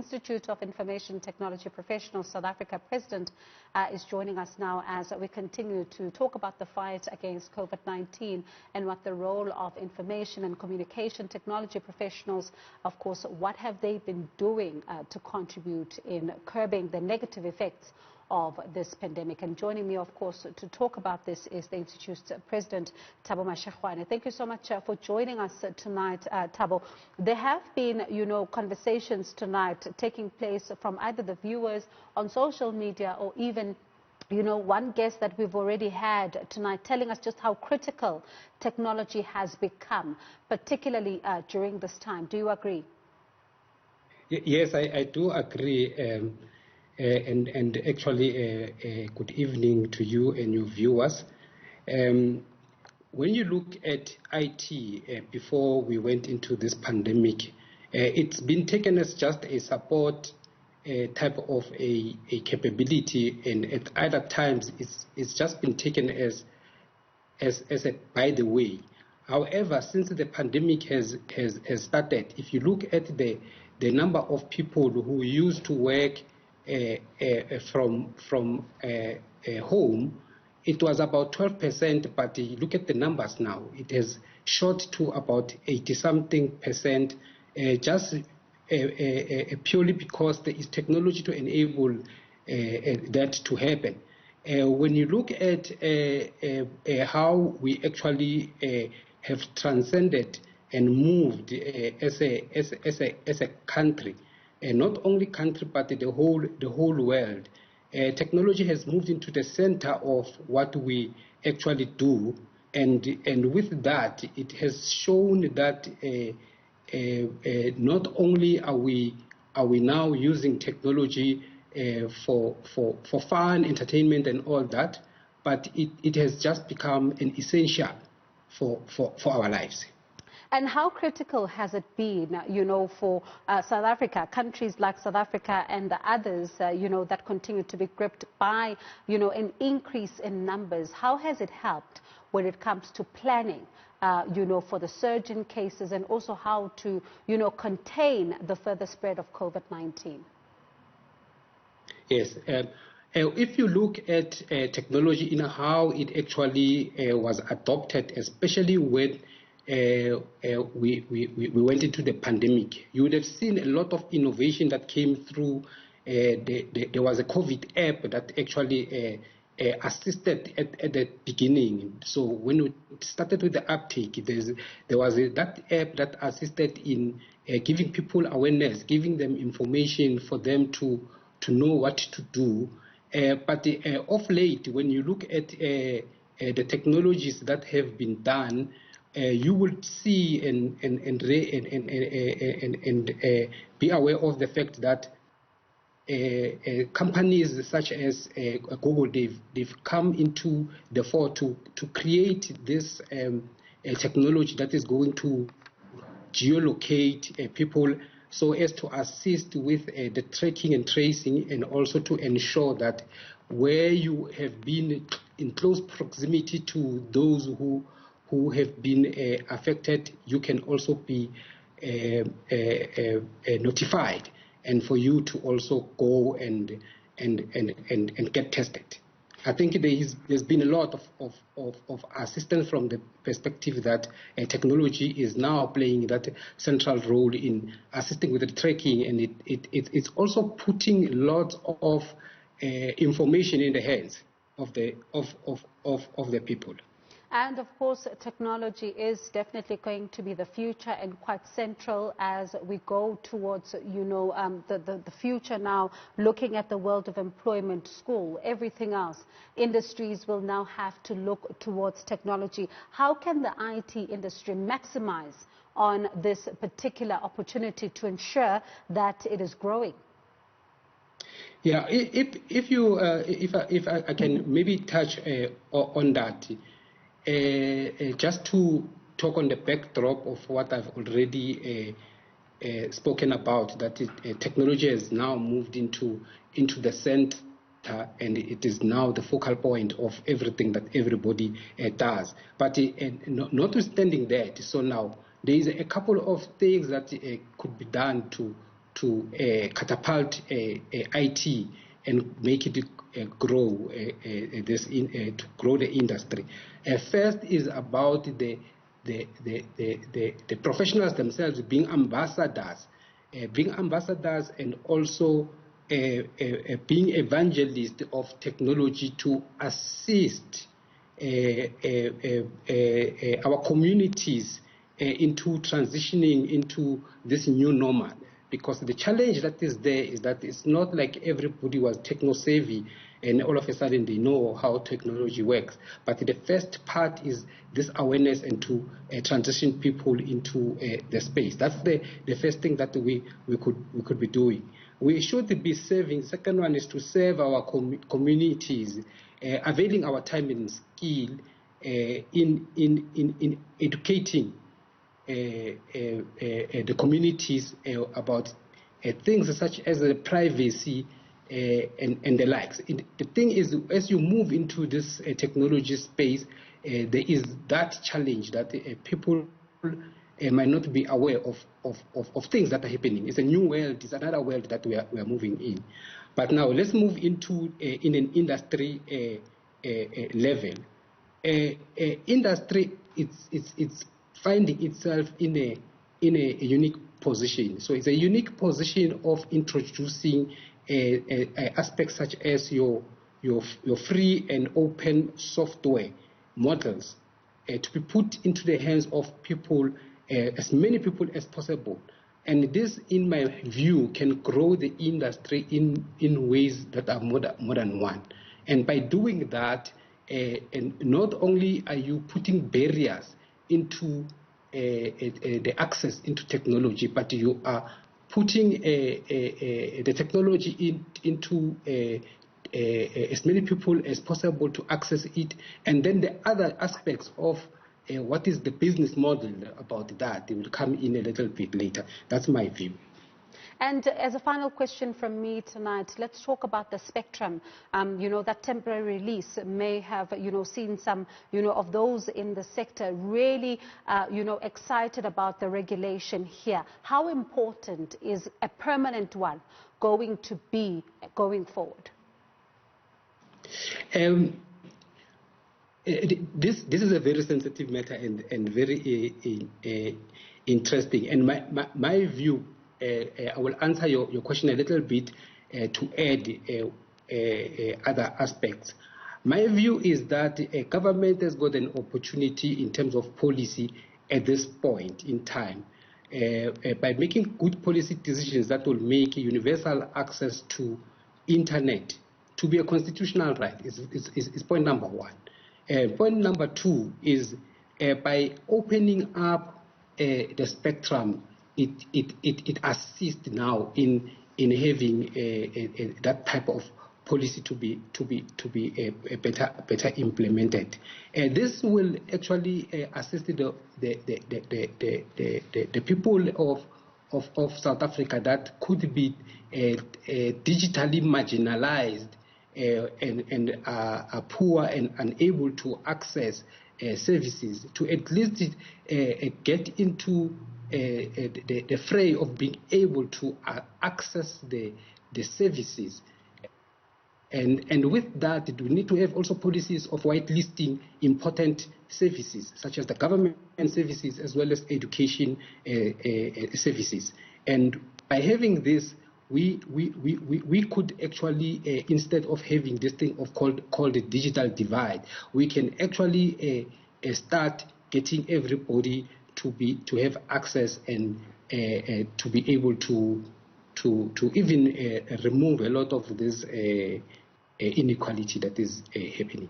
Institute of Information Technology Professionals South Africa president, is joining us now as we continue to talk about the fight against COVID-19 and what the role of information and communication technology professionals, of course, what have they been doing to contribute in curbing the negative effects of this pandemic. And joining me, of course, to talk about this is the Institute's President, Thabo Mashegoane. Thank you so much for joining us tonight, Thabo. There have been, conversations tonight taking place from either the viewers on social media or even one guest that we've already had tonight telling us just how critical technology has become, particularly during this time. Do you agree? Yes, I do agree. And actually, good evening to you and your viewers. When you look at IT before we went into this pandemic, it's been taken as just a support type of a capability, and at other times it's just been taken as a by the way. However, since the pandemic has started, if you look at the number of people who used to work from home, it was about 12%, but you look at the numbers now, it has shot to about 80-something%, just purely because there is technology to enable that to happen. When you look at how we actually have transcended and moved as a country, not only country but the whole world, technology has moved into the center of what we actually do, and with that it has shown that not only are we now using technology for fun, entertainment and all that, but it has just become an essential for our lives. And how critical has it been, for South Africa, countries like South Africa and the others, that continue to be gripped by, an increase in numbers? How has it helped when it comes to planning, for the surge in cases, and also how to, contain the further spread of COVID-19? Yes. If you look at technology in how it actually was adopted, especially when we went into the pandemic, you would have seen a lot of innovation that came through. There was a COVID app that actually assisted at the beginning. So when we started with the uptake, there was that app that assisted in giving people awareness, giving them information for them to know what to do. But of late, when you look at the technologies that have been done, you will see and be aware of the fact that companies such as Google, they've come into the fore to create this technology that is going to geolocate people so as to assist with the tracking and tracing, and also to ensure that where you have been in close proximity to those who have been affected, you can also be notified, and for you to also go and get tested. I think there's been a lot of assistance from the perspective that technology is now playing that central role in assisting with the tracking, and it's also putting lots of information in the hands of the people. And of course, technology is definitely going to be the future and quite central as we go towards, the future now, looking at the world of employment, school, everything else. Industries will now have to look towards technology. How can the IT industry maximize on this particular opportunity to ensure that it is growing? Yeah, if I can maybe touch on that. Just to talk on the backdrop of what I've already spoken about, that technology has now moved into the center, and it is now the focal point of everything that everybody does. But notwithstanding that, so now there is a couple of things that could be done to catapult IT and make it grow to grow the industry. First is about the professionals themselves being ambassadors, and also being evangelists of technology to assist our communities into transitioning into this new normal. Because the challenge that is there is that it's not like everybody was techno-savvy and all of a sudden they know how technology works. But the first part is this awareness and to transition people into the space. That's the first thing that we could be doing. We should be serving. The second one is to serve our communities, availing our time and skill in educating the communities about things such as privacy and the likes. The thing is, as you move into this technology space, there is that challenge that people might not be aware of things that are happening. It's a new world. It's another world that we are moving in. But now let's move into in an industry level. Industry, it's finding itself in a unique position. So it's a unique position of introducing aspects such as your free and open software models to be put into the hands of people, as many people as possible. And this, in my view, can grow the industry in ways that are more than one. And by doing that, and not only are you putting barriers into the access into technology, but you are putting the technology into as many people as possible to access it. And then the other aspects of what is the business model about that, they will come in a little bit later. That's my view. And as a final question from me tonight, let's talk about the spectrum. That temporary release may have, seen some, of those in the sector really, excited about the regulation here. How important is a permanent one going to be going forward? This is a very sensitive matter and very interesting. And my view, I will answer your question a little bit to add other aspects. My view is that government has got an opportunity in terms of policy at this point in time by making good policy decisions that will make universal access to internet to be a constitutional right. Is point number one. Point number two is by opening up the spectrum, it assists now in having that type of policy to be better implemented. This will actually assist the people of South Africa that could be digitally marginalized and are poor and unable to access services, to at least get into the fray of being able to access the services. And with that, we need to have also policies of whitelisting important services, such as the government services as well as education services. And by having this, we could actually, instead of having this thing called the digital divide, we can actually start getting everybody to have access and to be able to even remove a lot of this inequality that is happening.